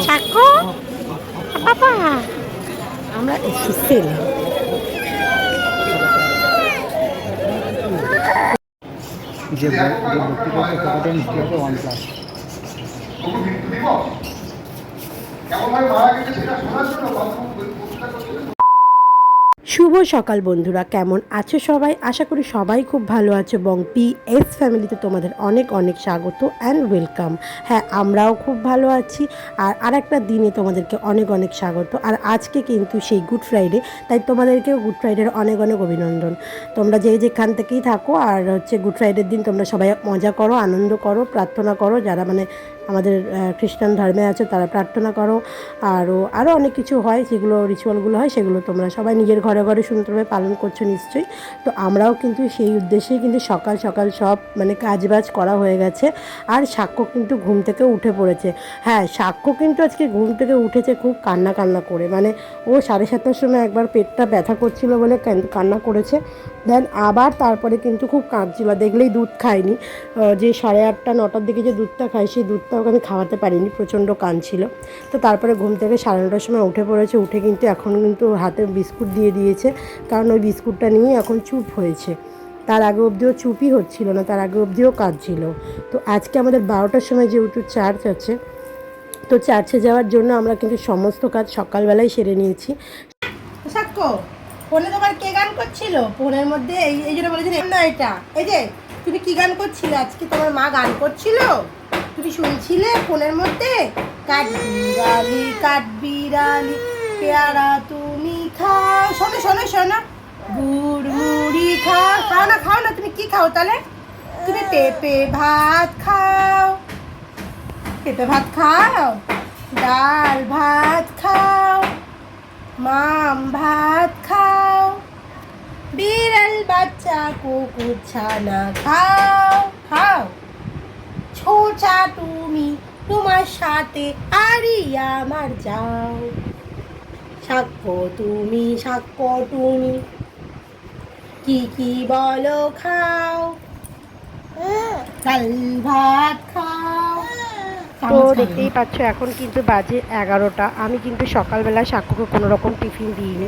সাক্ষ্য বাবা আমরা এসেছি যে ব্যক্তিগত ফটোটা নিতে হবে OnePlus। শুভ সকাল বন্ধুরা, কেমন আছো সবাই? আশা করি সবাই খুব ভালো আছো এবং PS ফ্যামিলিতে তোমাদের অনেক অনেক স্বাগত অ্যান্ড ওয়েলকাম। হ্যাঁ, আমরাও খুব ভালো আছি। আর আরেকটা দিনে তোমাদেরকে অনেক অনেক স্বাগত। আর আজকে কিন্তু সেই গুড ফ্রাইডে, তাই তোমাদেরকেও গুড ফ্রাইডের অনেক অনেক অভিনন্দন। তোমরা যেখান থেকেই থাকো, আর গুড ফ্রাইডের দিন তোমরা সবাই মজা করো, আনন্দ করো, প্রার্থনা করো। যারা আমাদের খ্রিস্টান ধর্মে আছে তারা প্রার্থনা করো। আরও অনেক কিছু হয়, যেগুলো রিচুয়ালগুলো হয় সেগুলো তোমরা সবাই নিজের ঘরে ঘরে সুন্দরভাবে পালন করছো নিশ্চয়ই। তো আমরাও কিন্তু সেই উদ্দেশ্যেই কিন্তু সকাল সকাল সব কাজবাজ করা হয়ে গেছে। আর সাক্ষ্য কিন্তু ঘুম থেকে উঠে পড়েছে। হ্যাঁ, সাক্ষ্য কিন্তু আজকে ঘুম থেকে উঠেছে খুব কান্না কান্না করে। ও 7:30টার সময় একবার পেটটা ব্যথা করছিল বলে কান্না করেছে। দেন আবার তারপরে কিন্তু খুব কাঁদছিল, দেখলেই দুধ খায়নি। যে 8:30 9টার দিকে যে দুধটা খায় সেই দুধটা ওকে আমি খাওয়াতে পারিনি, প্রচণ্ড কাঁদছিল। তো তারপরে ঘুম থেকে 9:30টার সময় উঠে পড়েছে। উঠে কিন্তু এখন কিন্তু হাতে বিস্কুট দিয়ে দিয়েছে, কারণ ওই বিস্কুটটা নিয়ে এখন চুপ হয়েছে। তার আগে অবধিও চুপই হচ্ছিল না, তার আগে অবধিও কাঁদছিল। তো আজকে আমাদের 12টার সময় যেহেতু চার্চ আছে, তো চার্চে যাওয়ার জন্য আমরা কিন্তু সমস্ত কাজ সকালবেলায় সেরে নিয়েছি। সাক্ষ্য, ফোনে তোমার কে গান করছিল? ফোনের মধ্যে এই জন্য বলেছেন না, এটা এই যে তুমি কি গান করছিলে? আজকে তোমার মা গান করছিল, তুমি শুনছিলে ফোনের মধ্যে? কাঠবিড়ালি কাঠবিড়ালি পেয়ারা তুমি খাও, শোনো শোনো শোনো, গুড় মুড়ি খাও। খাও না, তুমি কি খাও তাহলে? তুমি পেঁপে ভাত খাও, পেঁপে ভাত খাও, ডাল ভাত খাও, মাম ভাত খাও, বিড়াল বাচ্চা কুকুর ছানা খাও। ছোচা তুমি তোমার সাথে আরি আমার যাও। সাক্ষ্য তুমি কি বলো খাও? ডাল ভাত খাও। তো দেখতেই পাচ্ছ এখন কিন্তু বাজে 11টা। আমি কিন্তু সকালবেলা সাক্ষ্যকে কোনো রকম টিফিন দিইনি,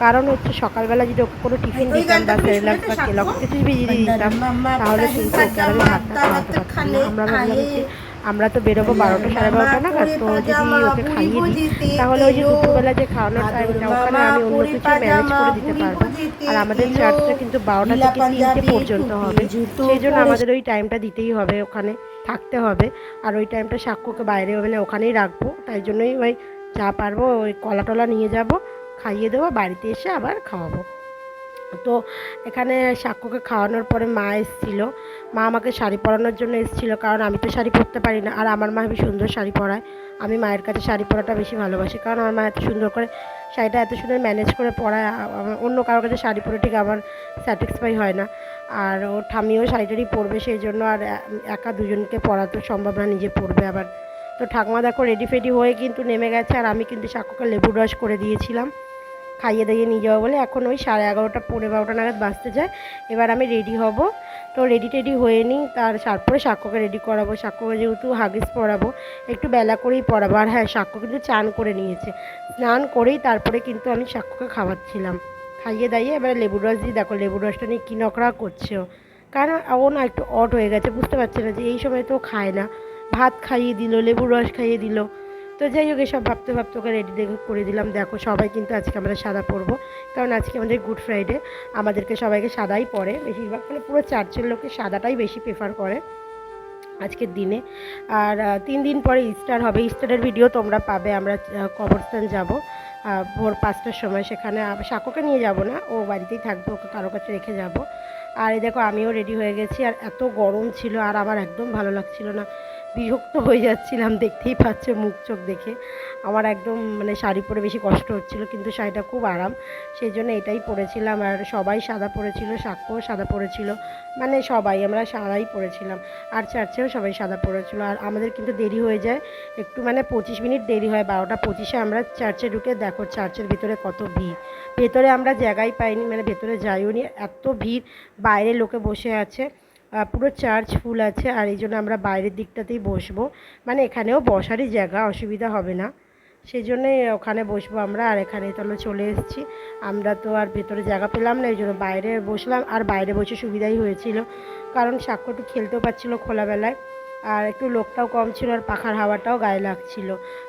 কারণ হচ্ছে সকালবেলা যদি ওকে কোনো টিফিন দিতাম বা সেরেলাক বা কেলক কিছু ভিজিয়ে দিতাম, তাহলে কিন্তু ওকে আমি ভাতটা খাওয়াতে পারতাম না। আমরা ভাবলাম যে আমরা তো বেরোবো 12টা 12:30 নাগাদ, তো যদি ওকে খাইয়ে দিই তাহলে ওই যে দুপুরবেলা যে খাওয়ানোর টাইমটা ওখানে আমি অন্য কিছু ম্যানেজ করে দিতে পারবো। আর আমাদের চার্চটা কিন্তু 12টা থেকে 3টে পর্যন্ত হবে, সেই জন্য আমাদের ওই টাইমটা দিতেই হবে, ওখানে থাকতে হবে। আর ওই টাইমটা সাক্ষ্যকে বাইরে ওখানেই রাখবো, তাই জন্যই ওই যা পারবো ওই কলা টলা নিয়ে যাব, খাইয়ে দেবো, বাড়িতে এসে আবার খাওয়াবো। তো এখানে সাক্ষ্যকে খাওয়ানোর পরে মা এসেছিল। মা আমাকে শাড়ি পরানোর জন্য এসেছিলো, কারণ আমি তো শাড়ি পরতে পারি না, আর আমার মা খুবই সুন্দর শাড়ি পরায়। আমি মায়ের কাছে শাড়ি পরাটা বেশি ভালোবাসি, কারণ আমার মা এত সুন্দর করে শাড়িটা এত সুন্দর ম্যানেজ করে পরায়। অন্য কারোর কাছে শাড়ি পরে ঠিক আমার স্যাটিসফাই হয় না। আর ওর ঠামিও শাড়িটারই পরবে, সেই জন্য আর একা দুজনকে পরাতে সম্ভব না, নিজে পরবে আবার। তো ঠাকুমা দেখো রেডি ফেডি হয়ে কিন্তু নেমে গেছে, আর আমি কিন্তু সাক্ষ্যকে লেবুর রস করে দিয়েছিলাম খাইয়ে দাইয়ে নিয়ে যাবো বলে। এখন ওই 11:30 পৌনে 12টা নাগাদ বাজতে যায়। এবার আমি রেডি হব। তো রেডি টেডি হয়ে নিই, তারপরে সাক্ষ্যকে রেডি করাবো। সাক্ষ্যকে যেহেতু হাগিস পরাবো, একটু বেলা করেই পরাবো। আর হ্যাঁ, সাক্ষ্য কিন্তু চান করে নিয়েছে, স্নান করেই তারপরে কিন্তু আমি সাক্ষ্যকে খাওয়াচ্ছিলাম। খাইয়ে দাইয়ে এবারে লেবুর রস দিয়ে, দেখো লেবুর রসটা নিয়ে কী নকরা করছে ও, কারণ ও না একটু অড হয়ে গেছে, বুঝতে পারছে না যে এই সময় তো খায় না। ভাত খাইয়ে দিল, লেবুর রস খাইয়ে দিল। তো যাই হোক, এসব ভাবতে ভাবতে ওকে রেডি করে দিলাম। দেখো সবাই কিন্তু আজকে আমরা সাদা পরবো, কারণ আজকে আমাদের গুড ফ্রাইডে। আমাদেরকে সবাইকে সাদাই পরে বেশিরভাগ, পুরো চার্চের লোকে সাদাটাই বেশি প্রেফার করে আজকের দিনে। আর 3 দিন পরে ইস্টার হবে, ইস্টারের ভিডিও তোমরা পাবে। আমরা কবরস্থান যাব ভোর 5টার সময়, সেখানে সাক্ষ্যকে নিয়ে যাব না, ও বাড়িতেই থাকবে, ওকে কারো কাছে রেখে যাব। আর এই দেখো আমিও রেডি হয়ে গেছি, আর এত গরম ছিল আর আমার একদম ভালো লাগছিল না, বিরক্ত হয়ে যাচ্ছিলাম। দেখতেই পাচ্ছে মুখ চোখ দেখে আমার একদম শাড়ি পরে বেশি কষ্ট হচ্ছিল, কিন্তু শাড়িটা খুব আরাম, সেই জন্য এটাই পরেছিলাম। আর সবাই সাদা পরেছিল, সাক্ষ্যও সাদা পরেছিল, সবাই আমরা সাদাই পরেছিলাম। আর চার্চেও সবাই সাদা পরেছিল। আর আমাদের কিন্তু দেরি হয়ে যায় একটু, 25 মিনিট দেরি হয়। 12টা 25-এ আমরা চার্চে ঢুকে, দেখো চার্চের ভিতরে কত ভিড়। ভেতরে আমরা জায়গাই পাইনি, ভেতরে যাইও নি, এত ভিড়। বাইরে লোকে বসে আছে, পুরো চার্চ ফুল আছে, আর এই জন্য আমরা বাইরের দিকটাতেই বসবো, মানে এখানেও বসারই জায়গা, অসুবিধা হবে না, সেই জন্যই ওখানে বসবো আমরা। আর এখানে তাহলে চলে এসেছি আমরা, তো আর ভেতরে জায়গা পেলাম না, এই জন্য বাইরে বসলাম। আর বাইরে বসে সুবিধাই হয়েছিল, কারণ সাক্ষ্য একটু খেলতেও পারছিল খোলাবেলায়, আর একটু লোকটাও কম ছিল, আর পাখার হাওয়াটাও গায়ে লাগছিল।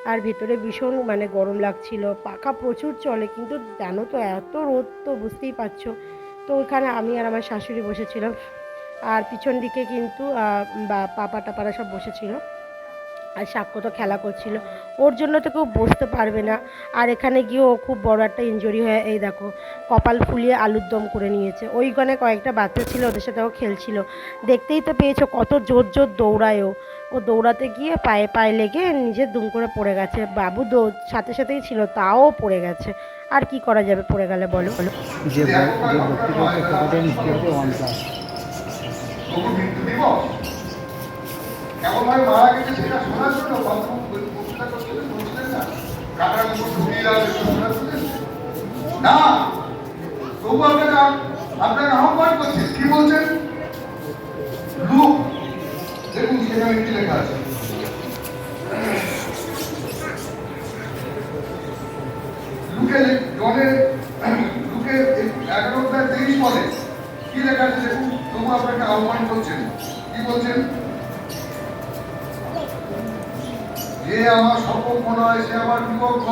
আর ভেতরে ভীষণ মানে গরম লাগছিল, পাখা প্রচুর চলে, কিন্তু জানো তো এত রোদ, তো বুঝতেই পারছো। তো ওইখানে আমি আর আমার শাশুড়ি বসেছিলাম, আর পিছন দিকে কিন্তু পাপা টাপারা সব বসেছিল। আর সাক্ষ্য তো খেলা করছিল, ওর জন্য তো কেউ বসতে পারবে না। আর এখানে গিয়েও খুব বড় একটা ইনজুরি হয়ে, এই দেখো কপাল ফুলিয়ে আলুর দম করে নিয়েছে। ওইখানে কয়েকটা বাচ্চা ছিল, ওদের সাথেও খেলছিল, দেখতেই তো পেয়েছো কত জোর জোর দৌড়ায় ও দৌড়াতে গিয়ে পায়ে পায়ে লেগে নিজে দুম করে পড়ে গেছে। বাবু সাথে সাথেই ছিল, তাও পড়ে গেছে। আর কি করা যাবে পড়ে গেলে, বলো। যে ভর্তি করছে সেটাতে নিশ্চয়ই হবে 1+। এমনভাবে মারা গেছে সেটা শোনার জন্য বক্তৃতা করছিলেন, বলছিলেন না কাটার উপর ঢুকিয়ে দেওয়া শোনার জন্য না, তবু আপনাকে আহ্বান করছেন। কি বলছেন? লুক, দেখুন সেখানে কি লেখা আছে। লুকে 11:23 বলে কি লেখা আছে দেখুন, তবু আপনাকে আহ্বান করছেন। কি বলছেন? যে আমার সপক্ষ নয় সে আমার বিপক্ষ,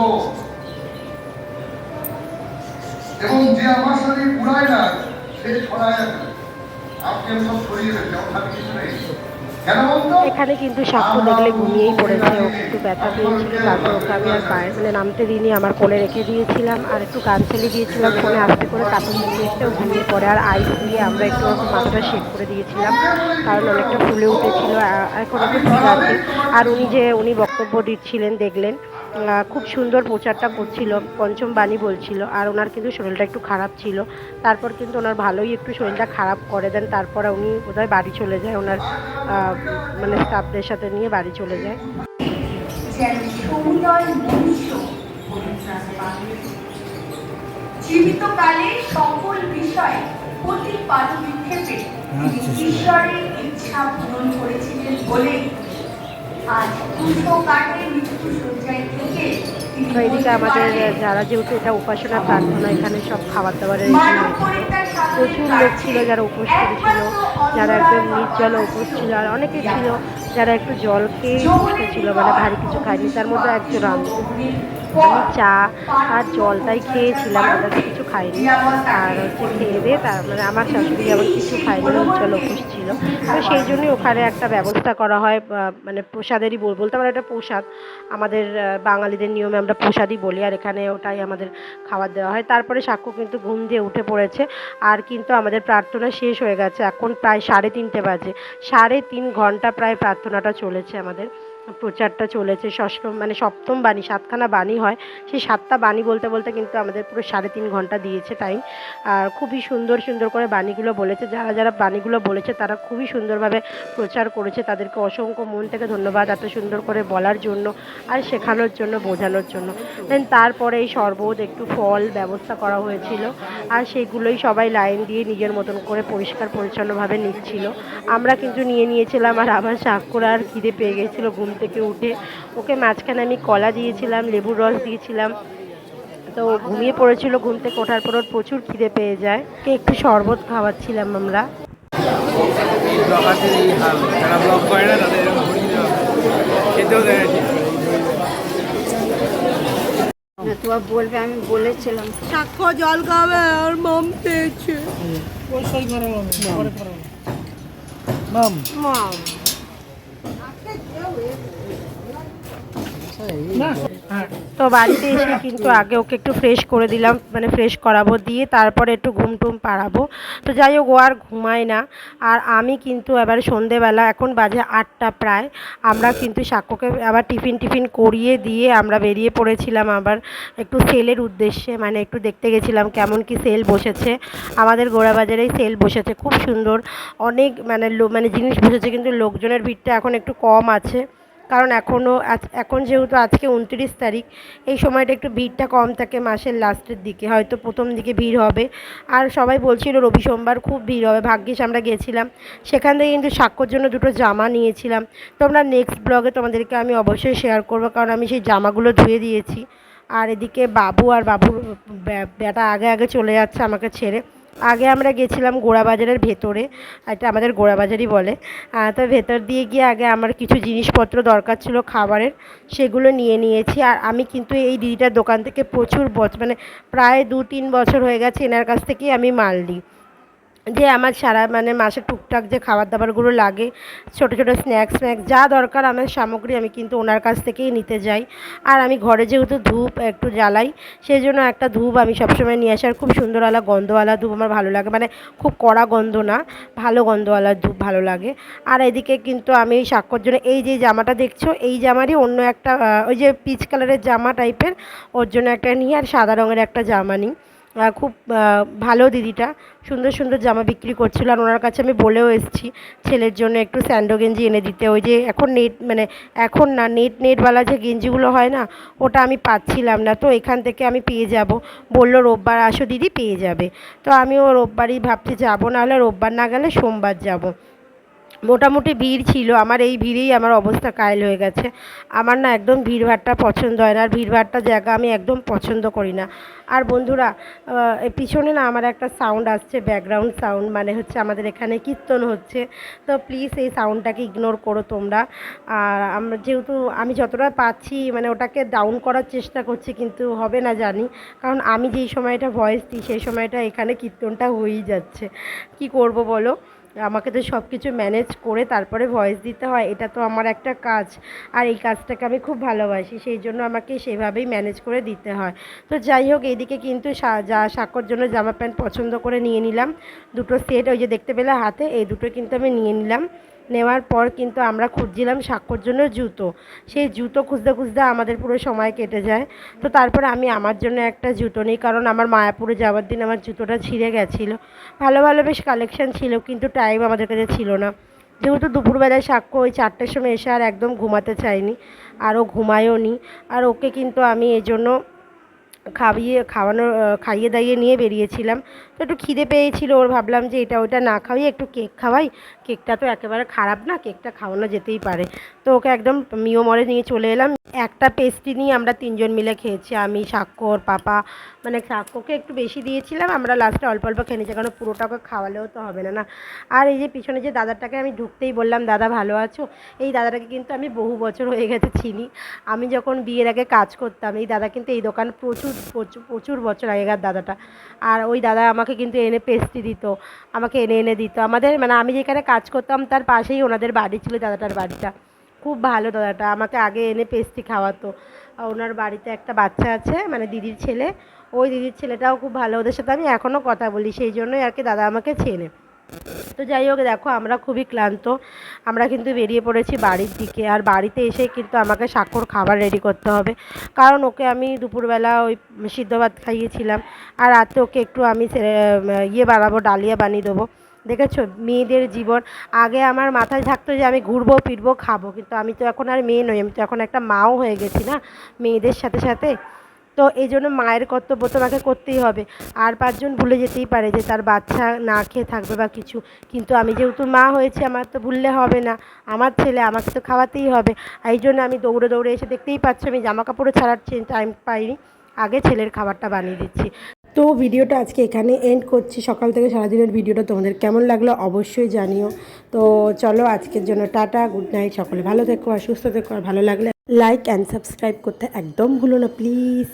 এবং যে আমার সাথে উড়ায় না সে ছড়ায় না। আপনি সব ছড়িয়ে দেন, আমি কিছু নেই। এখানে কিন্তু সাক্ষ্য দেখলে ঘুমিয়েই পড়েছে, ও একটু ব্যথা পেয়েছিল, তারপর ওকে আমি আর বাইরে নামতে দিইনি, আমার কোলে রেখে দিয়েছিলাম, আর একটু গান চালিয়ে দিয়েছিলাম ফোনে আস্তে করে, তারপর এসেও ঘুমিয়ে পড়ে। আর আইস দিয়ে আমরা একটু ওরকম মাথাটা শেক করে দিয়েছিলাম, কারণ অনেকটা ফুলে উঠেছিল, এখন একটু ঠিক আছে। আর উনি বক্তব্য দিচ্ছিলেন, দেখলেন খুব সুন্দর প্রচারটা করছিল, পঞ্চম বাণী বলছিল। আর ওনার কিন্তু শরীরটা একটু খারাপ ছিল, তারপর কিন্তু ওনার ভালোই একটু শরীরটা খারাপ করে দেন, তারপরে উনি বোধহয় বাড়ি চলে যায়, ওনার মানে স্টাফদের সাথে নিয়ে বাড়ি চলে যায়। জীবিতকালে সকল বিষয় প্রতি পাদবিক্ষেপে ঈশ্বরের ইচ্ছা পূরণ করেছিলেন বলেই আজ 200 কাটে মৃত্যু শয্যায় থেকে তো এদিকে আমাদের যারা, যেহেতু এটা উপাসনা প্রার্থনা, এখানে সব খাবার দাবারের প্রচুর লোক ছিল যারা উপোস করেছিল, যারা একদম নির্জল উপোস ছিল, আর অনেকে ছিল যারা একটু জল খেয়ে বসেছিল, মানে ভারী কিছু খায়নি। তার মধ্যে একজন আমি চা আর জলটাই খেয়েছিলাম, ওটা কিছু খাইনি। আর খেয়ে দিয়ে তার মানে আমার শাশুড়ি আবার কিছু খায়নি, নির্জল উপোস ছিল। তো সেই জন্যই ওখানে একটা ব্যবস্থা করা হয়, মানে প্রসাদেরই বলতে পারো, এটা প্রসাদ, আমাদের বাঙালিদের নিয়মে আমরা প্রসাদই বলি, আর এখানে ওটাই আমাদের খাবার দেওয়া হয়। তারপরে সাক্ষ্য কিন্তু ঘুম দিয়ে উঠে পড়েছে, আর কিন্তু আমাদের প্রার্থনা শেষ হয়ে গেছে, এখন প্রায় 3:30 বাজে, 3.5 ঘন্টা প্রায় প্রার্থনাটা চলেছে, আমাদের প্রচারটা চলেছে। মানে সপ্তম বাণী, 7খানা বাণী হয়, সেই 7টা বাণী বলতে বলতে কিন্তু আমাদের পুরো 3.5 ঘন্টা দিয়েছে টাইম। আর খুবই সুন্দর সুন্দর করে বাণীগুলো বলেছে, যারা যারা বাণীগুলো বলেছে তারা খুবই সুন্দরভাবে প্রচার করেছে, তাদেরকে অসংখ্য মন থেকে ধন্যবাদ এত সুন্দর করে বলার জন্য, আর শেখানোর জন্য, বোঝানোর জন্য। দেন তারপরে এই শরবত, একটু ফল ব্যবস্থা করা হয়েছিল, আর সেইগুলোই সবাই লাইন দিয়ে নিজের মতন করে পরিষ্কার পরিচ্ছন্নভাবে নিচ্ছিল। আমরা কিন্তু নিয়েছিলাম, আর আমার সাক্ষ্যর আর খিদে পেয়ে গেছিলো ঘুম থেকে উঠে, ওকে মাঝখানে আমি কলা দিয়েছিলাম, লেবুর রস দিয়েছিলাম, তো ঘুমিয়ে পড়েছিল। ঘুম থেকে ওঠার পর ওর প্রচুর খিদে পেয়ে যায়, একটু শরবত খাওয়াচ্ছিলাম আমরা। তোমার বলবে, আমি বলেছিলাম সাক্ষ্য জল খাবে, আর মম পেয়েছে, মম। তো বাড়িতে এসে কিন্তু আগে ওকে একটু ফ্রেশ করে দিলাম, মানে ফ্রেশ করাবো, দিয়ে তারপরে একটু ঘুম টুম পাড়াবো। তো যাই হোক, ও আর ঘুমায় না। আর আমি কিন্তু এবার সন্ধেবেলা, এখন বাজে 8টা প্রায়, আমরা কিন্তু সাক্ষ্যকে আবার টিফিন করিয়ে দিয়ে আমরা বেরিয়ে পড়েছিলাম আবার একটু সেলের উদ্দেশ্যে, মানে একটু দেখতে গেছিলাম কেমন কি সেল বসেছে। আমাদের গোড়াবাজারেই সেল বসেছে, খুব সুন্দর, অনেক মানে জিনিস বসেছে, কিন্তু লোকজনের ভিড়টা এখন একটু কম আছে। কারণ এখন যেহেতু আজকে 29 তারিখ, এই সময়টা একটু ভিড়টা কম থাকে মাসের লাস্টের দিকে, হয়তো প্রথম দিকে ভিড় হবে। আর সবাই বলছিল রবি সোমবার খুব ভিড় হবে, ভাগ্যিস আমরা গেছিলাম। সেখান থেকে কিন্তু সাক্ষ্যর জন্য দুটো জামা নিয়েছিলাম। তোমরা নেক্সট ব্লগে তোমাদেরকে আমি অবশ্যই শেয়ার করবো, কারণ আমি সেই জামাগুলো ধুয়ে দিয়েছি। আর এদিকে বাবুর বেটা আগে আগে চলে যাচ্ছে আমাকে ছেড়ে। আগে আমরা গেছিলাম গোড়াবাজারের ভেতরে, এটা আমাদের গোড়াবাজারই বলে। তো ভেতর দিয়ে গিয়ে আগে আমার কিছু জিনিসপত্র দরকার ছিল খাবারের, সেগুলো নিয়ে নিয়েছি। আর আমি কিন্তু এই দিদিটার দোকান থেকে প্রচুর মানে প্রায় 2-3 বছর হয়ে গেছে এনার কাছ থেকেই আমি মাল নিই। যে আমার সারা মানে মাসে টুকটাক যে খাবার দাবারগুলো লাগে, ছোটো ছোটো স্ন্যাক্স যা দরকার আমার সামগ্রী, আমি কিন্তু ওনার কাছ থেকেই নিতে যাই। আর আমি ঘরে যেহেতু ধূপ একটু জ্বালাই, সেই জন্য একটা ধূপ আমি সবসময় নিয়ে আসি। আর খুব সুন্দরওয়ালা গন্ধওয়ালা ধূপ আমার ভালো লাগে, মানে খুব কড়া গন্ধ না, ভালো গন্ধওয়ালা ধূপ ভালো লাগে। আর এদিকে কিন্তু আমি সাক্ষ্যর জন্য এই যে জামাটা দেখছো, এই জামারই অন্য একটা ওই যে পিচ কালারের জামা টাইপের, ওর জন্য একটা নিই। আর সাদা রঙের একটা জামা নিই। খুব ভালো দিদিটা, সুন্দর সুন্দর জামা বিক্রি করছিল। আর ওনার কাছে আমি বলেও এসেছি ছেলের জন্য একটু স্যান্ডো গেঞ্জি এনে দিতে। ওই যে এখন এখন না নেটওয়ালা যে গেঞ্জিগুলো হয় না, ওটা আমি পাচ্ছিলাম না, তো এখান থেকে আমি পেয়ে যাব। বললো রোববার আসো দিদি, পেয়ে যাবে। তো আমিও রোববারই ভাবছি যাবো, নাহলে রোববার না গেলে সোমবার যাব। মোটামুটি ভিড় ছিল, আমার এই ভিড়েই আমার অবস্থা কাইল হয়ে গেছে। আমার না একদম ভিড়ভাড়টা পছন্দ হয় না, আর ভিড়ভাড়টা জায়গা আমি একদম পছন্দ করি না। আর বন্ধুরা, পিছনে না আমার একটা সাউন্ড আসছে, ব্যাকগ্রাউন্ড সাউন্ড, মানে হচ্ছে আমাদের এখানে কীর্তন হচ্ছে। তো প্লিজ এই সাউন্ডটাকে ইগনোর করো তোমরা। আর আমরা যেহেতু আমি যতটা পাচ্ছি মানে ওটাকে ডাউন করার চেষ্টা করছি, কিন্তু হবে না জানি, কারণ আমি যেই সময়টা ভয়েস দিই সেই সময়টা এখানে কীর্তনটা হয়েই যাচ্ছে। কি করব বলো, আমাকে তো সব কিছু ম্যানেজ করে তারপরে ভয়েস দিতে হয়, এটা তো আমার একটা কাজ। আর এই কাজটাকে আমি খুব ভালোবাসি, সেই জন্য আমাকে সেভাবেই ম্যানেজ করে দিতে হয়। তো যাই হোক, এইদিকে কিন্তু সাক্ষ্যর জন্য জামা প্যান্ট পছন্দ করে নিয়ে নিলাম দুটো সেট, ওই যে দেখতে পেলে হাতে, এই দুটো কিন্তু আমি নিয়ে নিলাম। নেওয়ার পর কিন্তু আমরা খুঁজছিলাম সাক্ষ্যর জন্য জুতো। সেই জুতো খুঁজতে খুঁজতে আমাদের পুরো সময় কেটে যায়। তো তারপরে আমি আমার জন্য একটা জুতো নিই, কারণ আমার মায়াপুরে যাওয়ার দিন আমার জুতোটা ছিঁড়ে গেছিলো। ভালো ভালো বেশ কালেকশান ছিল, কিন্তু টাইম আমাদের কাছে ছিল না। যেহেতু দুপুরবেলায় সাক্ষ্য ওই 4টের সময় এসে আর একদম ঘুমাতে চায়নি, আর ও ঘুমায়ও নি। আর ওকে কিন্তু আমি এই জন্য খাইয়ে দাইয়ে নিয়ে বেরিয়েছিলাম। তো একটু খিদে পেয়েছিল ওর, ভাবলাম যে এটা ওটা না খাওয়াই একটু কেক খাওয়াই, কেকটা তো একেবারে খারাপ না, কেকটা খাওয়ানো যেতেই পারে। তো ওকে একদম মিয়মরে নিয়ে চলে এলাম। একটা পেস্ট্রি নিয়ে আমরা 3জন মিলে খেয়েছি, আমি, সাক্ষ্য, ওর পাপা। মানে সাক্ষ্যকে একটু বেশি দিয়েছিলাম, আমরা লাস্টে অল্প অল্প খেয়ে নিয়েছি, কারণ পুরোটা ওকে খাওয়ালেও তো হবে না না। আর এই যে পিছনে যে দাদাটাকে আমি ঢুকতেই বললাম দাদা ভালো আছো, এই দাদাটাকে কিন্তু আমি বহু বছর হয়ে গেছে চিনি। আমি যখন বিয়ের আগে কাজ করতাম, এই দাদা কিন্তু এই দোকান প্রচুর বছর আগেকার দাদাটা। আর ওই দাদা আমাকে কিন্তু এনে পেস্ট্রি দিত, আমাকে এনে দিত। আমাদের মানে আমি যেখানে কাজ করতাম তার পাশেই ওনাদের বাড়ি ছিল, দাদাটার বাড়িটা। খুব ভালো দাদাটা, আমাকে আগে এনে পেস্ট্রি খাওয়াতো। ওনার বাড়িতে একটা বাচ্চা আছে, মানে দিদির ছেলে, ওই দিদির ছেলেটাও খুব ভালো, ওদের সাথে আমি এখনও কথা বলি, সেই জন্যই আর কি দাদা আমাকে চেনে। তো যাই হোক, দেখো আমরা খুবই ক্লান্ত, আমরা কিন্তু বেরিয়ে পড়েছি বাড়ির দিকে। আর বাড়িতে এসে কিন্তু আমাকে সাক্ষ্যর খাবার রেডি করতে হবে, কারণ ওকে আমি দুপুরবেলা ওই সিদ্ধ ভাত খাইয়েছিলাম, আর রাতে ওকে একটু আমি বানাবো, ডালিয়া বানিয়ে দেবো। দেখেছো মেয়েদের জীবন, আগে আমার মাথায় থাকতো যে আমি ঘুরবো ফিরবো খাবো, কিন্তু আমি তো এখন আর মেয়ে নই, আমি তো এখন একটা মাও হয়ে গেছি না মেয়েদের সাথে সাথে। তো এই জন্য মায়ের কর্তব্য তোমাকে করতেই হবে। আর 5জন ভুলে যেতেই পারে যে তার বাচ্চা না খেয়ে থাকবে বা কিছু, কিন্তু আমি যেহেতু মা হয়েছি আমার তো ভুললে হবে না, আমার ছেলে আমাকে তো খাওয়াতেই হবে। এই জন্য আমি দৌড়ে দৌড়ে এসে, দেখতেই পাচ্ছ আমি জামা কাপড়ও ছাড়ার টাইম পাইনি, আগে ছেলের খাবারটা বানিয়ে দিচ্ছি। তো ভিডিওটা আজকে এখানে এন্ড করছি। সকাল থেকে সারাদিনের ভিডিওটা তোমাদের কেমন লাগলো অবশ্যই জানিও। তো চলো আজকের জন্য টাটা, গুড নাইট, সকলে ভালো থেকো আর সুস্থ থেকো। আর ভালো লাগলে লাইক অ্যান্ড সাবস্ক্রাইব করতে একদম ভুলো না প্লিজ।